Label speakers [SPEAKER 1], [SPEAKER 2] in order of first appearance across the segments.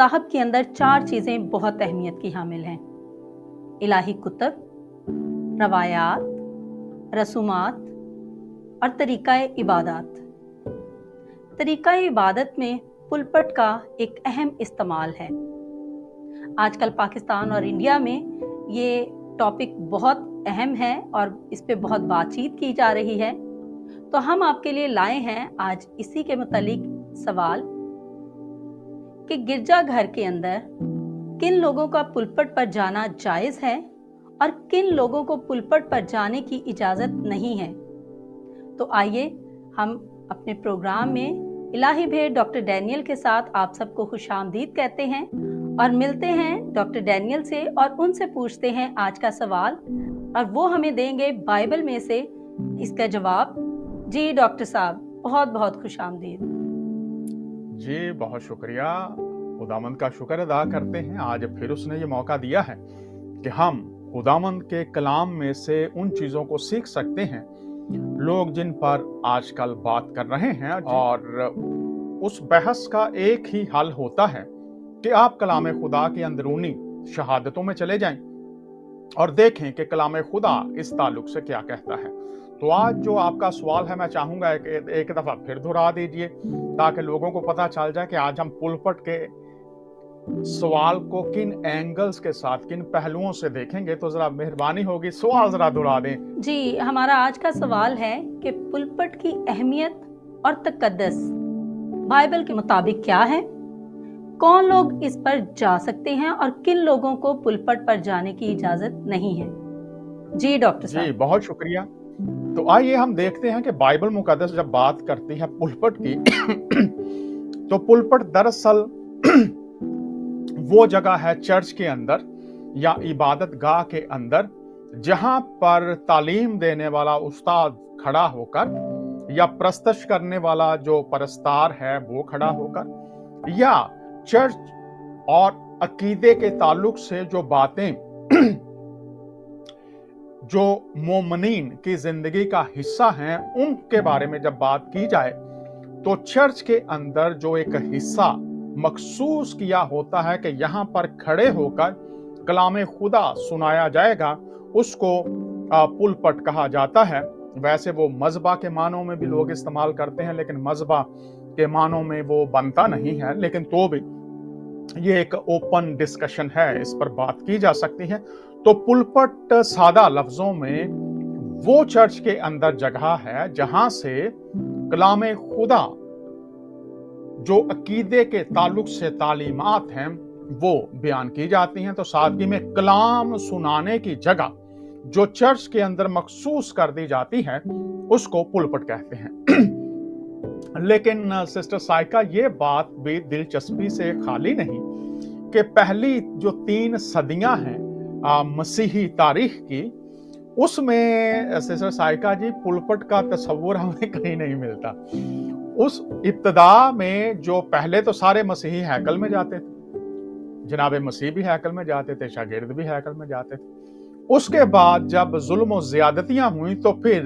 [SPEAKER 1] मज़ाहब के अंदर 4 चीज़ें बहुत अहमियत की हामिल हैं। इलाही कुतब, रवायात, रसूमात और तरीक़ाए इबादत। तरीक़ाए इबादत में पुलपट का एक अहम इस्तेमाल है। आजकल पाकिस्तान और इंडिया में ये टॉपिक बहुत अहम है और इस पे बहुत बातचीत की जा रही है। तो हम आपके लिए लाए हैं आज इसी के मुतालिक सवाल कि गिरजाघर के अंदर किन लोगों का पुलपट पर जाना जायज़ है और किन लोगों को पुलपट पर जाने की इजाज़त नहीं है। तो आइए हम अपने प्रोग्राम में इलाही भेड़ डॉक्टर डैनियल के साथ आप सबको खुशामदीद कहते हैं और मिलते हैं डॉक्टर डैनियल से और उनसे पूछते हैं आज का सवाल और वो हमें देंगे बाइबल में से इसका जवाब। जी डॉक्टर साहब, बहुत बहुत खुशामदीद।
[SPEAKER 2] जी बहुत शुक्रिया। खुदावंद का शुक्र अदा करते हैं, आज फिर उसने ये मौका दिया है कि हम खुदावंद के कलाम में से उन चीज़ों को सीख सकते हैं लोग जिन पर आजकल बात कर रहे हैं। और उस बहस का एक ही हल होता है कि आप कलाम खुदा की अंदरूनी शहादतों में चले जाएं और देखें कि कलाम खुदा इस ताल्लुक से क्या कहता है। तो आज जो आपका सवाल है, मैं चाहूंगा कि एक दफा फिर दोहरा दीजिए ताकि लोगों को पता चल जाए कि आज हम पुलपट के सवाल को किन एंगल्स के साथ, किन पहलुओं से देखेंगे। तो जरा मेहरबानी होगी सवाल जरा दोहरा दें।
[SPEAKER 1] जी, हमारा आज का सवाल है कि पुलपट की अहमियत और तकद्दस बाइबल के मुताबिक क्या है, कौन लोग इस पर जा सकते हैं और किन लोगों को पुलपट पर जाने की इजाजत नहीं है। जी डॉक्टर साहब।
[SPEAKER 2] जी बहुत शुक्रिया। तो आइए हम देखते हैं कि बाइबल मुकद्दस जब बात करती है पुलपट की तो पुलपट दरअसल वो जगह है चर्च के अंदर या इबादत गाह के अंदर जहां पर तालीम देने वाला उस्ताद खड़ा होकर या प्रस्तश करने वाला जो परस्तार है वो खड़ा होकर या चर्च और अकीदे के ताल्लुक से जो बातें जो मोमनीन की जिंदगी का हिस्सा हैं उनके बारे में जब बात की जाए तो चर्च के अंदर जो एक हिस्सा मखसूस किया होता है कि यहाँ पर खड़े होकर कलाम खुदा सुनाया जाएगा, उसको पुलपट कहा जाता है। वैसे वो मज़बा के मानों में भी लोग इस्तेमाल करते हैं, लेकिन मज़बा के मानों में वो बनता नहीं है। लेकिन तो भी ये एक ओपन डिस्कशन है, इस पर बात की जा सकती है। तो पुलपट सादा लफ्जों में वो चर्च के अंदर जगह है जहां से कलाम खुदा जो अकीदे के ताल्लुक से तालीमात हैं वो बयान की जाती हैं। तो सादगी में कलाम सुनाने की जगह जो चर्च के अंदर मखसूस कर दी जाती है उसको पुलपट कहते हैं। लेकिन सिस्टर साइका, ये बात भी दिलचस्पी से खाली नहीं कि पहली जो 3 सदियां हैं मसीही तारीख की, उसमें सिस्टर साइका जी पुलपट का तस्वुर हमें कहीं नहीं मिलता। उस इब्तदा में जो पहले तो सारे मसीही हैकल में जाते थे, जनाब मसीह भी हैकल में जाते थे, शागिर्द भी हैकल में जाते थे। उसके बाद जब जुल्म और ज्यादतियां हुई तो फिर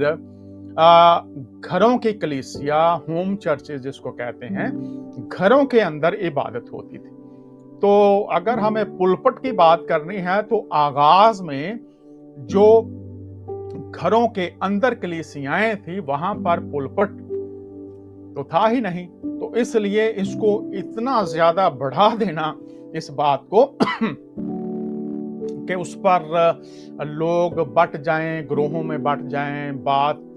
[SPEAKER 2] घरों की कलीसिया, होम चर्चेज जिसको कहते हैं, घरों के अंदर इबादत होती थी। तो अगर हमें पुलपट की बात करनी है तो आगाज में जो घरों के अंदर कलीसियाएं थी वहां पर पुलपट तो था ही नहीं। तो इसलिए इसको इतना ज्यादा बढ़ा देना इस बात को कि उस पर लोग बट जाएं, ग्रोहों में बट जाएं, बात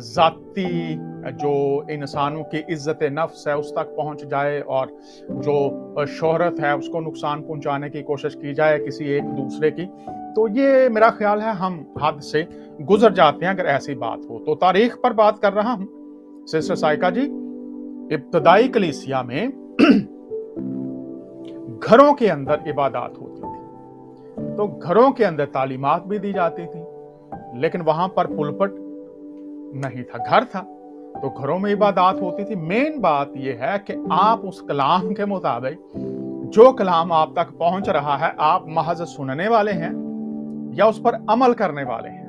[SPEAKER 2] जाती जो इंसानों की इज्जत नफ्स है उस तक पहुंच जाए और जो शोहरत है उसको नुकसान पहुंचाने की कोशिश की जाए किसी एक दूसरे की। तो ये मेरा ख्याल है हम हद से गुजर जाते हैं अगर ऐसी बात हो। तो तारीख पर बात कर रहा हूं सिस्टर साइका जी। इब्तदाई कलीसिया में घरों के अंदर इबादत होती थी, तो घरों के अंदर तालीमात भी दी जाती थी, लेकिन वहां पर पुलपट नहीं था, घर था, तो घरों में इबादत होती थी। मेन बात यह है कि आप उस कलाम के मुताबिक जो कलाम आप तक पहुंच रहा है आप महज सुनने वाले हैं या उस पर अमल करने वाले हैं।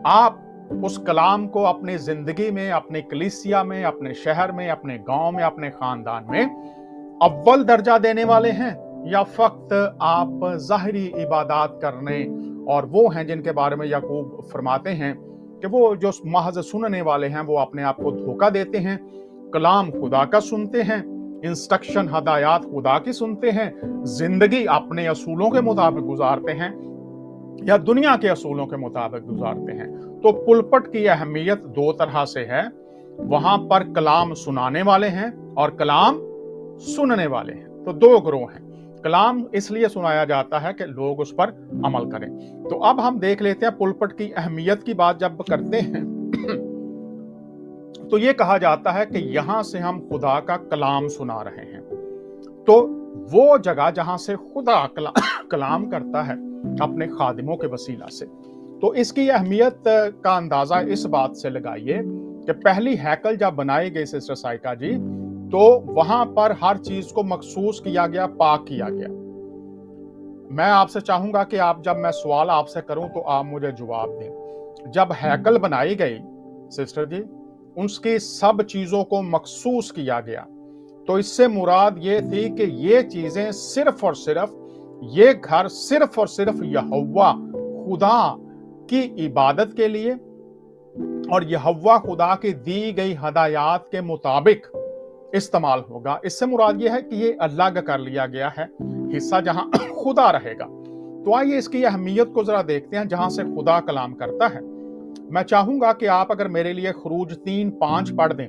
[SPEAKER 2] आप उस कलाम को अपनी जिंदगी में, अपनी कलीसिया में, अपने शहर में, अपने गांव में, अपने खानदान में अव्वल दर्जा देने वाले हैं या फक्त आप ज़ाहिरी इबादत करने, और वो हैं जिनके बारे में याकूब फरमाते हैं कि वो जो महज सुनने वाले हैं वो अपने आप को धोखा देते हैं, कलाम खुदा का सुनते हैं, इंस्ट्रक्शन हदायत खुदा की सुनते हैं, जिंदगी अपने असूलों के मुताबिक गुजारते हैं या दुनिया के असूलों के मुताबिक गुजारते हैं। तो पुलपट की अहमियत दो तरह से है, वहां पर कलाम सुनाने वाले हैं और कलाम सुनने वाले हैं। तो दो ग्रोह हैं। कलाम इसलिए सुनाया जाता है कि लोग उस पर अमल करें। तो अब हम देख लेते हैं पुलपट की अहमियत की बात जब करते हैं तो ये कहा जाता है कि यहां से हम खुदा का कलाम सुना रहे हैं। तो वो जगह जहां से खुदा कलाम करता है अपने खादिमों के वसीला से, तो इसकी अहमियत का अंदाजा इस बात से लगाइए कि पहली हैकल जब बनाई गई सिस्टर साइका जी, तो वहां पर हर चीज को मखसूस किया गया, पाक किया गया। मैं आपसे चाहूंगा कि आप, जब मैं सवाल आपसे करूं तो आप मुझे जवाब दें। जब हैकल बनाई गई सिस्टर जी, उसकी सब चीजों को मखसूस किया गया, तो इससे मुराद ये थी कि ये चीजें सिर्फ और सिर्फ, ये घर सिर्फ और सिर्फ यहोवा खुदा की इबादत के लिए और यहोवा खुदा की दी गई हदायत के मुताबिक इस्तेमाल होगा। इससे मुराद यह है कि ये अलग कर लिया गया है हिस्सा जहां खुदा रहेगा। तो आइए इसकी अहमियत को जरा देखते हैं जहां से खुदा कलाम करता है। मैं चाहूंगा कि आप अगर मेरे लिए खरूज 3:5 पढ़ दें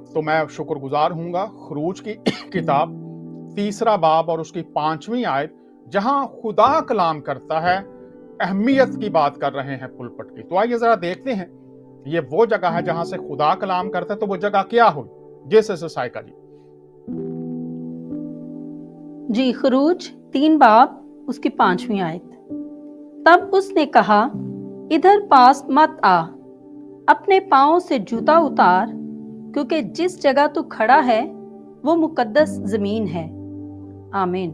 [SPEAKER 2] तो मैं शुक्रगुजार हूंगा। खरूज की किताब 3 बाब और उसकी 5वीं आयत, जहां खुदा कलाम करता है, अहमियत की बात कर रहे हैं पुलपट की। तो आइए जरा देखते हैं, ये वो जगह है जहां से खुदा कलाम करता है, तो वो जगह क्या हुई? जैसे साइका
[SPEAKER 1] जी, खरूज 3 बाब उसकी 5वीं आयत। तब उसने कहा, इधर पास मत आ, अपने पांव से जूता उतार, क्योंकि जिस जगह तू खड़ा है वो मुकद्दस जमीन है। आमीन।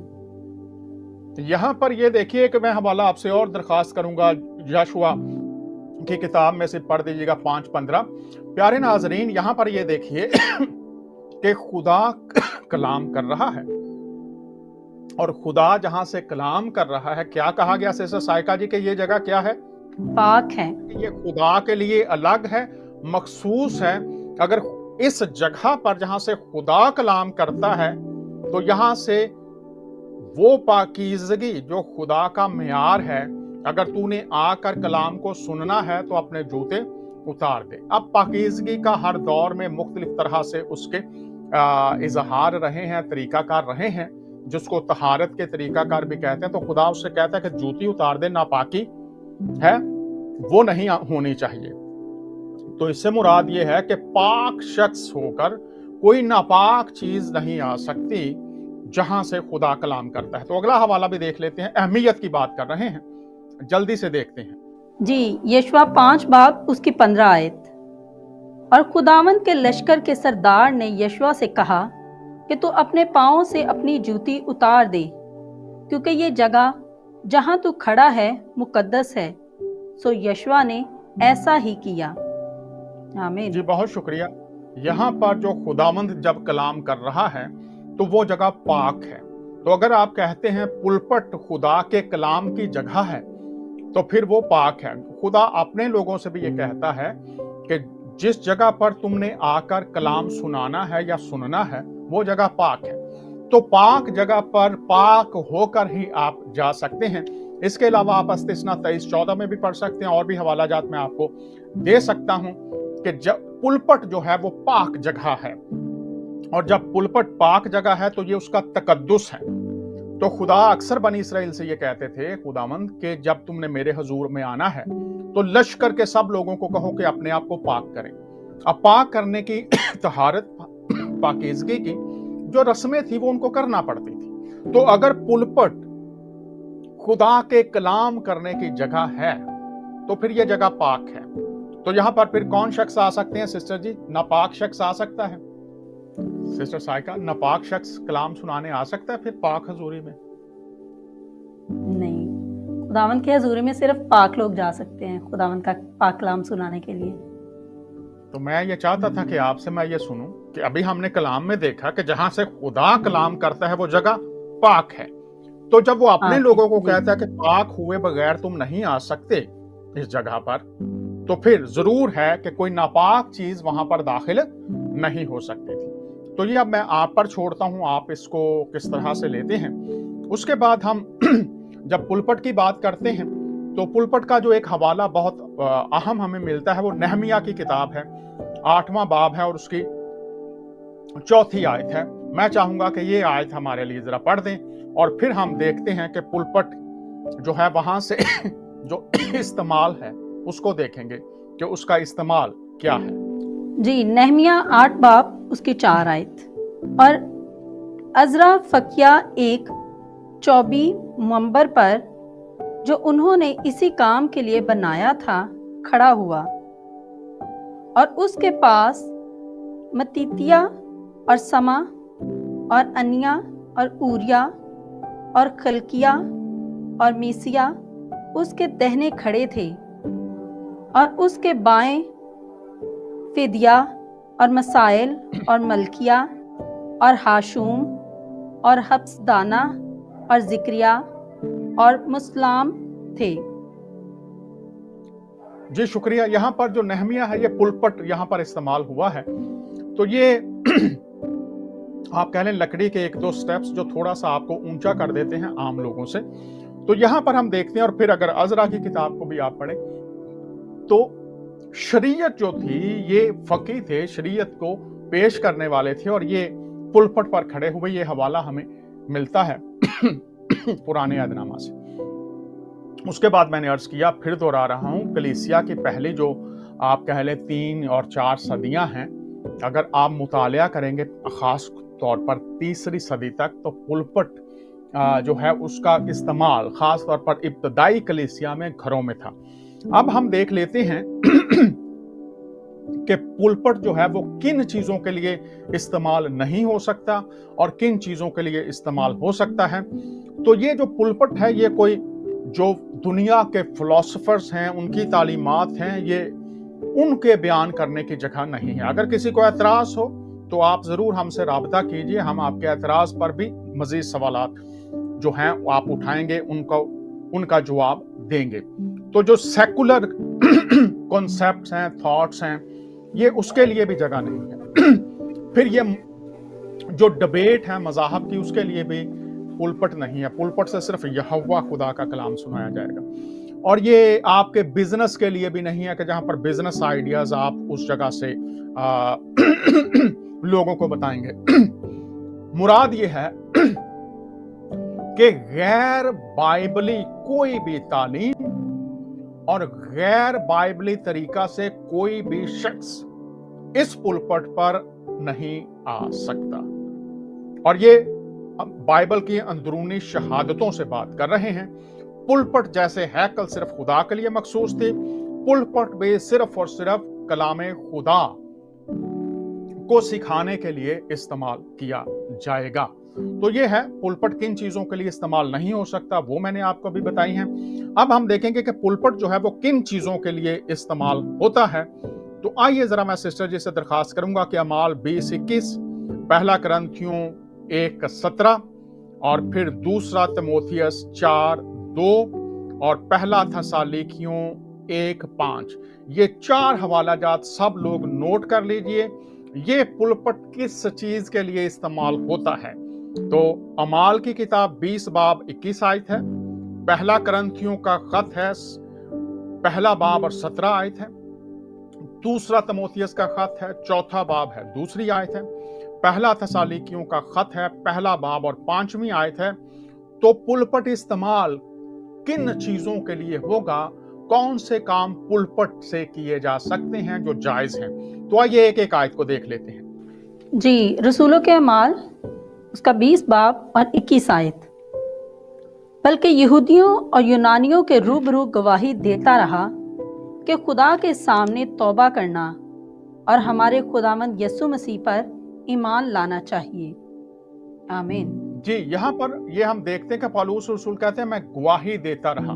[SPEAKER 2] यहां पर ये देखिए कि मैं हवाला आपसे और दरखास्त करूंगा, यशुआ की किताब में से पढ़ दीजिएगा 5:15। प्यारे नाजरीन, यहां पर ये देखिए कि खुदा कलाम कर रहा है, और खुदा जहां से कलाम कर रहा है, क्या कहा गया सिस्टर साइका जी कि ये जगह क्या है?
[SPEAKER 1] पाक है।
[SPEAKER 2] ये खुदा के लिए अलग है, मखसूस है। अगर इस जगह पर जहां से खुदा कलाम करता है, तो यहां से वो पाकीज़गी जो खुदा का मेयार है, अगर तूने आकर कलाम को सुनना है तो अपने जूते उतार दे। अब पाकीज़गी का हर दौर में मुख्तलिफ तरह से उसके इजहार रहे हैं, तरीकाकार रहे हैं, जिसको तहारत के तरीकाकार भी कहते हैं। तो खुदा उससे कहता है कि जूती उतार दे, नापाकी है वो नहीं होनी चाहिए। तो इससे मुराद ये है कि पाक शख्स होकर कोई नापाक चीज नहीं आ सकती जहां से खुदा कलाम करता है। तो अगला हवाला भी देख लेते हैं, अहमियत की बात कर रहे हैं, जल्दी से देखते हैं
[SPEAKER 1] जी। यशुआ 5 बाब उसकी 15 आयत। और खुदावंद के लश्कर के सरदार ने यशुआ से कहा कि तू अपने पांव से अपनी जूती उतार दे, क्योंकि ये जगह जहां तू खड़ा है मुकद्दस है। सो यशुआ ने ऐसा ही किया। आमीन।
[SPEAKER 2] जी, बहुत शुक्रिया। यहाँ पर जो खुदावंद जब कलाम कर रहा है तो वो जगह पाक है। तो अगर आप कहते हैं पुलपट खुदा के कलाम की जगह है, तो फिर वो पाक है। खुदा अपने लोगों से भी ये कहता है कि जिस जगह पर तुमने आकर कलाम सुनाना है या सुनना है, वो जगह पाक है। तो पाक जगह पर पाक होकर ही आप जा सकते हैं। इसके अलावा आप इस्तिस्ना 23:14 में भी पढ़ सकते हैं, और भी हवाला जात मैं आपको दे सकता हूं कि जब पुलपट जो है वो पाक जगह है, और जब पुलपट पाक जगह है तो ये उसका तकद्दुस है। तो खुदा अक्सर बनी इसराइल से ये कहते थे, खुदावंद, कि जब तुमने मेरे हजूर में आना है तो लश्कर के सब लोगों को कहो कि अपने आप को पाक करें। अब पाक करने की तहारत, पाकीज़गी की जो रस्में थी वो उनको करना पड़ती थी। तो अगर पुलपट खुदा के कलाम करने की जगह है तो फिर यह जगह पाक है। तो यहां पर फिर कौन शख्स आ सकते हैं सिस्टर जी? नापाक शख्स आ सकता है? सिस्टर साइका, नापाक शख्स कलाम सुनाने आ सकता है फिर पाक हजूरी में?
[SPEAKER 1] नहीं, खुदावंद के हजूरी में सिर्फ पाक लोग जा सकते हैं खुदावंद का पाक कलाम सुनाने के लिए।
[SPEAKER 2] तो मैं ये चाहता था कि आपसे मैं ये सुनूं कि अभी हमने कलाम में देखा कि जहां से खुदा कलाम करता है वो जगह पाक है। तो जब वो अपने लोगों को कहता है कि पाक हुए बगैर तुम नहीं आ सकते इस जगह पर, तो फिर जरूर है कि कोई नापाक चीज वहां पर दाखिल नहीं हो सकती थी। तो ये अब मैं आप पर छोड़ता हूं, आप इसको किस तरह से लेते हैं। उसके बाद हम जब पुलपट की बात करते हैं तो पुलपट का जो एक हवाला बहुत अहम हमें मिलता है वो नहमिया की किताब है, 8वां बाब है और उसकी 4थी आयत है। मैं चाहूंगा कि ये आयत हमारे लिए जरा पढ़ दें और फिर हम देखते हैं कि पुलपट जो है वहां से जो इस्तेमाल है उसको देखेंगे कि उसका इस्तेमाल क्या है।
[SPEAKER 1] जी, नहमिया 8 बाब उसकी 4 आयत। और अजरा फकिया एक 24 नवंबर पर जो उन्होंने इसी काम के लिए बनाया था खड़ा हुआ, और उसके पास मतीतिया और समा और अनिया और ऊरिया और खलकिया और मीसिया उसके दाहिने खड़े थे, और उसके बाएं फिदिया और मसाइल और मलकिया और हाशूम और हब्सदाना और जिक्रिया और मुस्लाम थे।
[SPEAKER 2] जी शुक्रिया। यहाँ पर जो नहमिया है ये पुलपट यहाँ पर इस्तेमाल हुआ है। तो ये आप कह लें लकड़ी के 1-2 स्टेप्स जो थोड़ा सा आपको ऊंचा कर देते हैं आम लोगों से। तो यहाँ पर हम देखते हैं, और फिर अगर अजरा की किताब को भी आप पढ़ें तो शरीयत जो थी, ये फकी थे, शरीयत को पेश करने वाले थे, और ये पुलपट पर खड़े हुए। ये हवाला हमें मिलता है पुराने अहदनामा से। उसके बाद मैंने अर्ज किया, फिर दोहरा रहा हूं, कलीसिया की पहली जो आप कह लें 3 और 4 सदियां हैं, अगर आप मुतालिया करेंगे खास तौर पर 3री सदी तक, तो पुलपट जो है उसका इस्तेमाल खास तौर पर इब्तदाई कलीसिया में घरों में था। अब हम देख लेते हैं कि पुलपट जो है वो किन चीजों के लिए इस्तेमाल नहीं हो सकता और किन चीजों के लिए इस्तेमाल हो सकता है। तो ये जो पुलपट है ये कोई जो दुनिया के फिलोसोफर्स हैं उनकी तालीमात हैं, ये उनके बयान करने की जगह नहीं है। अगर किसी को एतराज हो तो आप जरूर हमसे राबता कीजिए, हम आपके एतराज पर भी मजीद सवालात जो हैं आप उठाएंगे, उनका जवाब देंगे। तो जो सेकुलर कॉन्सेप्ट्स हैं, थॉट्स हैं, ये उसके लिए भी जगह नहीं है। फिर ये जो डिबेट है मज़ाहब की, उसके लिए भी पुलपट नहीं है। पुलपट से सिर्फ यहोवा खुदा का कलाम सुनाया जाएगा। और ये आपके बिजनेस के लिए भी नहीं है कि जहां पर बिजनेस आइडियाज आप उस जगह से लोगों को बताएंगे। मुराद ये है कि गैर बाइबली कोई भी तालीम और गैर बाइबली तरीका से कोई भी शख्स इस पुलपट पर नहीं आ सकता। और ये बाइबल की अंदरूनी शहादतों से बात कर रहे हैं। पुलपट जैसे हैकल सिर्फ खुदा के लिए मखसूस थे, पुलपट भी सिर्फ और सिर्फ कलामे खुदा को सिखाने के लिए इस्तेमाल किया जाएगा। तो ये है पुलपट किन चीजों के लिए इस्तेमाल नहीं हो सकता, वो मैंने आपको भी बताई हैं। अब हम देखेंगे कि पुलपट जो है वो किन चीजों के लिए इस्तेमाल होता है। तो आइए जरा मैं सिस्टर जी से दरखास्त करूंगा कि अमाल 20-21, पहला करंथियों 1:17 और फिर दूसरा तिमोथियस 4:2 और पहला थस्सलुनीकियों 1:5, ये 4 हवाला जात सब लोग नोट कर लीजिए। ये पुलपट किस चीज के लिए इस्तेमाल होता है। तो अमाल की किताब 20 बाब 21 आयत है, पहला करंथियों का खत है 1 बाब और 17 आयत है, दूसरा तिमोथियस का खत है 4 बाब है 2 आयत है, पहला थस्सलुनीकियों का खत है 1 बाब और 5 आयत है। तो पुलपट इस्तेमाल किन चीजों के लिए होगा, कौन से काम पुलपट से किए जा सकते हैं जो जायज हैं। तो आइए एक एक आयत को देख लेते हैं।
[SPEAKER 1] जी, रसूलों के अमाल उसका 20 बाब और 21 आयत। बल्कि यहूदियों और यूनानियों के रूबरू गवाही देता रहा कि खुदा के सामने तौबा करना और हमारे खुदावंद यीशु मसीह पर ईमान लाना चाहिए। आमीन।
[SPEAKER 2] जी, यहाँ पर ये हम देखते हैं कि पौलुस रसूल कहते हैं मैं गवाही देता रहा।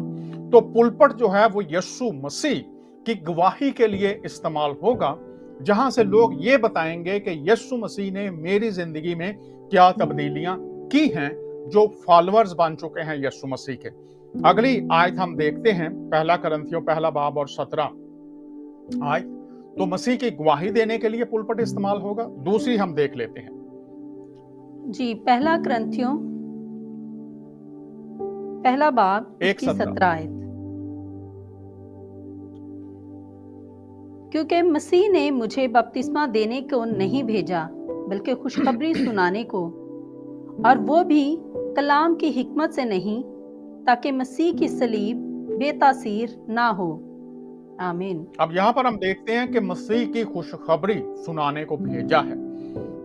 [SPEAKER 2] तो पुलपट जो है वो यीशु मसीह की गवाही के लिए इस्तेमाल होगा। जहां से लोग ये बताएंगे कि यीशु मसीह ने मेरी जिंदगी में क्या तब्दीलियां की हैं, जो फॉलोअर्स बन चुके हैं यीशु मसीह के। अगली आयत हम देखते हैं, पहला करंथियों पहला बाब और 17 आयत। तो मसीह की गवाही देने के लिए पुलपट इस्तेमाल होगा। दूसरी हम देख लेते हैं
[SPEAKER 1] जी, पहला करंथियों पहला बाब
[SPEAKER 2] एक
[SPEAKER 1] की
[SPEAKER 2] 17।
[SPEAKER 1] 17 आयत। क्योंकि मसीह ने मुझे बपतिस्मा देने को नहीं भेजा, बल्कि खुशखबरी सुनाने को, और वो भी कलाम की हिकमत से नहीं, ताकि मसीह की सलीब बेतासीर ना हो। आमीन।
[SPEAKER 2] अब यहाँ पर हम देखते हैं कि मसीह की खुशखबरी सुनाने को भेजा है।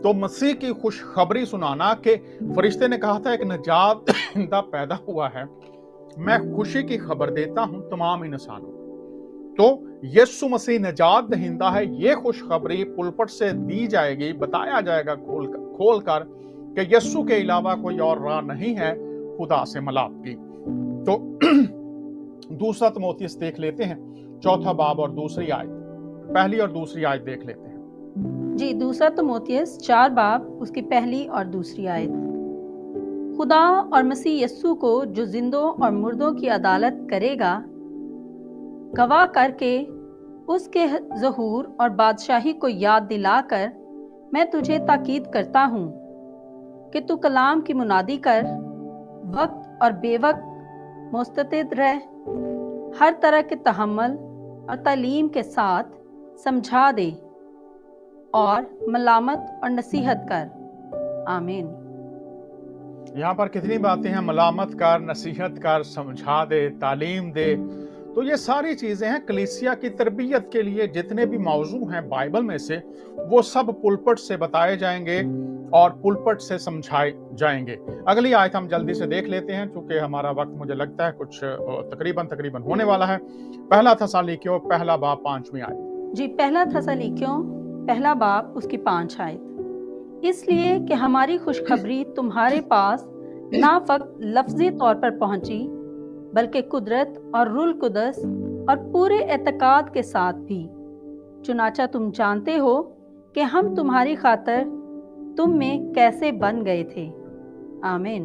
[SPEAKER 2] तो मसीह की खुशखबरी सुनाना के फरिश्ते ने कहा था एक निजात दहिंदा पैदा हुआ है, मैं खुशी की खबर देता हूं तमाम इंसानों को। तो यीशु मसीह निजात दहिंदा है, ये खुशखबरी पुलपट से दी जाएगी, बताया जाएगा खोल कर कि यीशु के अलावा कोई और राह नहीं है खुदा से मिलाप की। तो दूसरा तिमोथियुस देख लेते हैं, चौथा बाब और दूसरी आयत। पहली और दूसरी आयत देख लेते हैं
[SPEAKER 1] जी, दूसरा तिमोथियुस 4 बाब उसकी पहली और दूसरी आयत। खुदा और मसीह यस्सु को जो जिंदों और मुर्दों की अदालत करेगा, गवाह करके उसके ज़हूर और बादशाही को याद दिलाकर मैं तुझे ताकीद करता हूँ कि तू कलाम की मुनादी कर, वक्त और बेवक्त मुस्ततिद रह, हर तरह के तहम्मुल और तालीम के साथ समझा दे और मलामत और नसीहत कर। आमीन।
[SPEAKER 2] यहाँ पर कितनी बातें हैं, मलामत कर, नसीहत कर, समझा दे, तालीम दे। तो ये सारी चीजें हैं कलीसिया की तरबियत के लिए। जितने भी मौजू हैं बाइबल में से, वो सब पुलपट से बताए जाएंगे और पुलपट से समझाए जाएंगे। अगली आयत हम जल्दी से देख लेते हैं, क्योंकि हमारा वक्त मुझे लगता है कुछ तकरीबन होने वाला है। पहला थस्सलुनीकियों पहला बाब 5वीं आयत।
[SPEAKER 1] जी, पहला थस्सलुनीकियों पहला बाब उसकी 5 आयत। इसलिए कि हमारी खुशखबरी तुम्हारे पास ना फकत लफ्जी तौर पर पहुंची, बल्कि कुदरत और रूल कुदस और पूरे एतकाद के साथ भी। चुनाचा तुम जानते हो कि हम तुम्हारी खातिर तुम में कैसे बन गए थे। आमीन।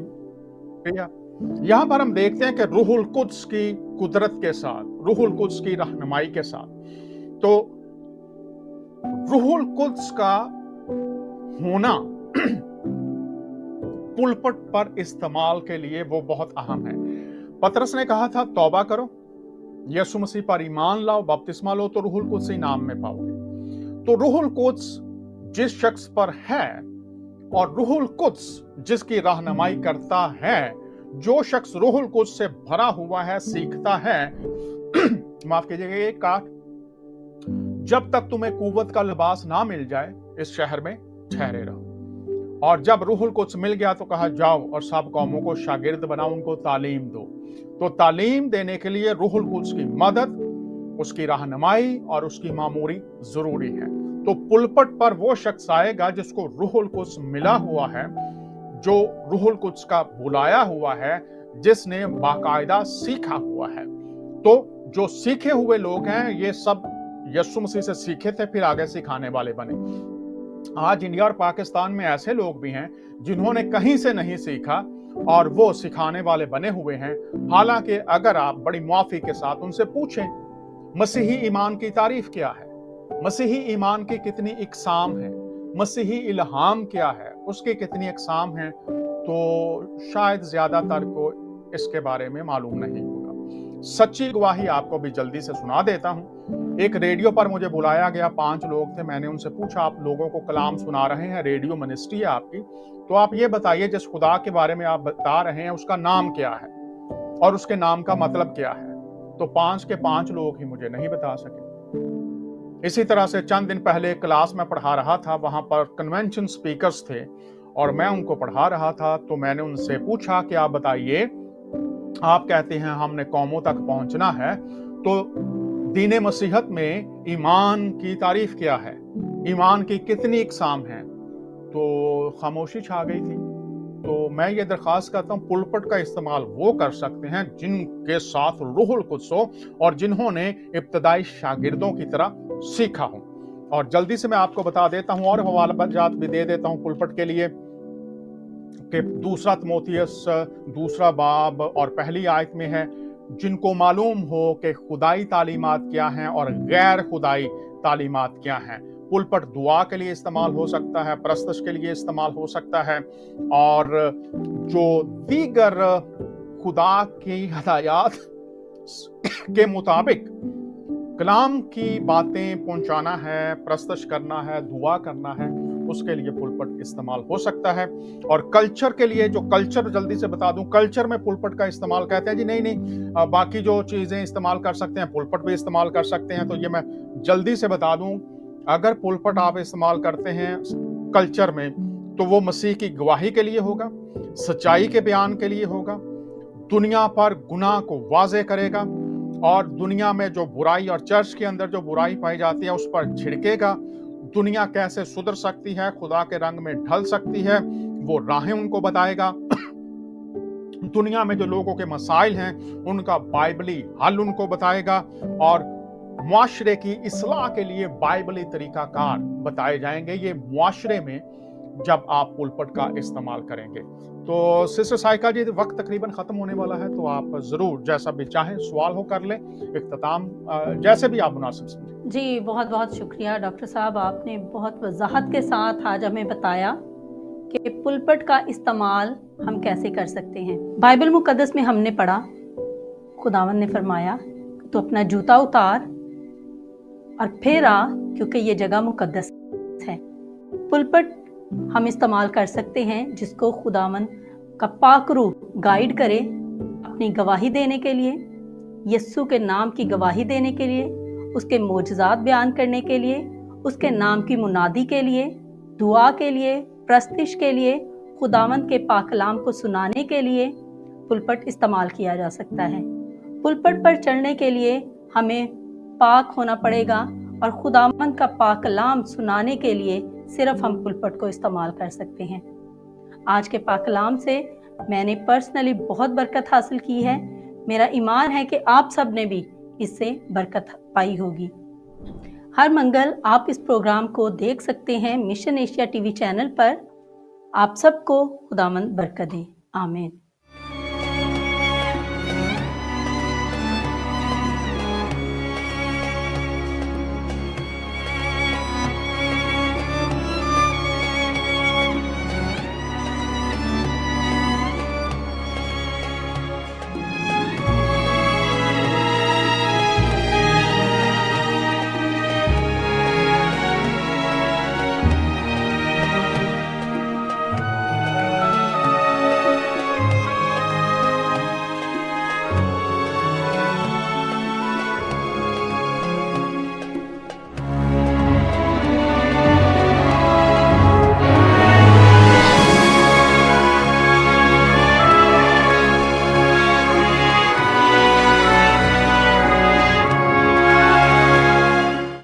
[SPEAKER 2] यहाँ पर हम देखते हैं कि रूहुल कुद्स की कुदरत के साथ, रूहुल कुद्स की रहनुमाई के साथ। तो रूहुल कुद्स का होना पुलपट पर इस्तेमाल के लिए वो बहुत अहम है। पतरस ने कहा था तौबा करो, यीशु मसीह पर ईमान लाओ, बपतिस्मा लो, तो रूहुल कुद्स नाम में पाओगे। तो रूहुल कुद्स जिस शख्स पर है और रूहुल कुद्स जिसकी रहनुमाई करता है, जो शख्स रूहुल कुद्स से भरा हुआ है, सीखता है माफ कीजिएगा, एक काट, जब तक तुम्हें कुव्वत का लिबास ना मिल जाए इस शहर में ठहरे रहो। और जब रूहुल कुद्स मिल गया तो कहा जाओ और सब कौमों को शागिर्द बनाओ, उनको तालीम दो। तो तालीम देने के लिए रूहुल कुद्स की मदद, उसकी रहनुमाई और उसकी मामूरी जरूरी है। तो पुलपट पर वो शख्स आएगा जिसको रूहुल कुद्स मिला हुआ है, जो रूहुल कुद्स का बुलाया हुआ है, जिसने बाकायदा सीखा हुआ है। तो जो सीखे हुए लोग हैं, ये सब यीशु मसीह से सीखे थे, फिर आगे सिखाने वाले बने। आज इंडिया और पाकिस्तान में ऐसे लोग भी हैं जिन्होंने कहीं से नहीं सीखा और वो सिखाने वाले बने हुए हैं। हालांकि अगर आप बड़ी मुआफी के साथ उनसे पूछें मसीही ईमान की तारीफ क्या है, मसीही ईमान की कितनी इकसाम है, मसीही इल्हाम क्या है, उसकी कितनी इकसाम है, तो शायद ज्यादातर को इसके बारे में मालूम नहीं होगा। सच्ची गवाही आपको भी जल्दी से सुना देता हूं। एक रेडियो पर मुझे बुलाया गया, 5 लोग थे। मैंने उनसे पूछा आप लोगों को कलाम सुना रहे हैं, रेडियो मिनिस्ट्री है आपकी, तो आप ये बताइए जिस खुदा के बारे में आप बता रहे हैं उसका नाम क्या है और उसके नाम का मतलब क्या है। तो 5 के 5 लोग ही मुझे नहीं बता सके। इसी तरह से चंद दिन पहले क्लास में पढ़ा रहा था, वहां पर कन्वेंशन स्पीकर्स थे और मैं उनको पढ़ा रहा था। तो मैंने उनसे पूछा कि आप बताइए, आप कहते हैं हमने कौमों तक पहुंचना है, तो दीन मसीहत में ईमान की तारीफ क्या है, ईमान की कितनी इकसाम है। तो खामोशी छा गई थी। तो मैं ये दरख्वास्त करता हूँ, पुलपट का इस्तेमाल वो कर सकते हैं जिनके साथ रूहुल कुद्स हो और जिन्होंने इब्तदाई शागिर्दों की तरह सीखा हो। और जल्दी से मैं आपको बता देता हूं और हवाला जात भी दे देता हूं पुलपट के लिए कि 2 तिमोथियस 2 बाब और पहली आयत में है, जिनको मालूम हो कि खुदाई तालीमात क्या हैं और गैर खुदाई तालीमात क्या हैं। पुलपट दुआ के लिए इस्तेमाल हो सकता है, प्रस्तश के लिए इस्तेमाल हो सकता है, और जो दीगर खुदा की हदायत के मुताबिक कलाम की बातें पहुंचाना है, प्रस्तश करना है, दुआ करना है, उसके लिए पुलपट इस्तेमाल हो सकता है। और कल्चर के लिए, जो कल्चर जल्दी से बता दूं, कल्चर में पुलपट का इस्तेमाल कहते हैं जी नहीं, बाकी जो चीजें इस्तेमाल कर सकते हैं पुलपट भी इस्तेमाल कर सकते हैं। तो ये मैं जल्दी से बता दूं, अगर पुलपट आप इस्तेमाल करते हैं कल्चर में तो वो मसीह की गवाही के लिए होगा, सच्चाई के बयान के लिए होगा, दुनिया पर गुनाह को वाज़े करेगा और दुनिया में जो बुराई और चर्च के अंदर जो बुराई पाई जाती है उस पर छिड़केगा। दुनिया कैसे सुधर सकती है, खुदा के रंग में ढल सकती है, वो राहें उनको बताएगा। दुनिया में जो लोगों के मसाइल हैं उनका बाइबली हल उनको बताएगा और मुआशरे की इस्लाह के लिए बाइबली तरीकाकार बताए जाएंगे। ये मुआशरे में जब आप पुलपट का इस्तेमाल करेंगे। तो सिस्टर साइका जी, वक्त तकरीबन खत्म होने वाला है, तो आप जरूर जैसा भी चाहें सवाल हो कर लें, इख्तिताम जैसे भी आप मुनासिब समझें।
[SPEAKER 1] जी, बहुत बहुत शुक्रिया डॉक्टर साहब, आपने बहुत वजाहत के साथ आज हमें बताया कि पुलपट का इस्तेमाल हम कैसे कर सकते हैं। बाइबल मुकद्दस में हमने पढ़ा, खुदावन ने फरमाया तो अपना जूता उतार और फिर आ, क्योंकि ये जगह मुकद्दस है। पुलपट हम इस्तेमाल कर सकते हैं जिसको खुदावन का पाक रूह गाइड करे अपनी गवाही देने के लिए, यस्सु के नाम की गवाही देने के लिए, उसके मोजज़ात बयान करने के लिए, उसके नाम की मुनादी के लिए, दुआ के लिए, प्रस्तिश के लिए, खुदावंद के पाक कलाम को सुनाने के लिए पुलपट इस्तेमाल किया जा सकता है। पुलपट पर चढ़ने के लिए हमें पाक होना पड़ेगा और खुदावंद का पाक कलाम सुनाने के लिए सिर्फ हम पुलपट को इस्तेमाल कर सकते हैं। आज के पाक कलाम से मैंने पर्सनली बहुत बरकत हासिल की है। मेरा ईमान है कि आप सब ने भी इससे बरकत पाई होगी। हर मंगल आप इस प्रोग्राम को देख सकते हैं मिशन एशिया टीवी चैनल पर। आप सबको खुदावंद बरकत दे। आमीन।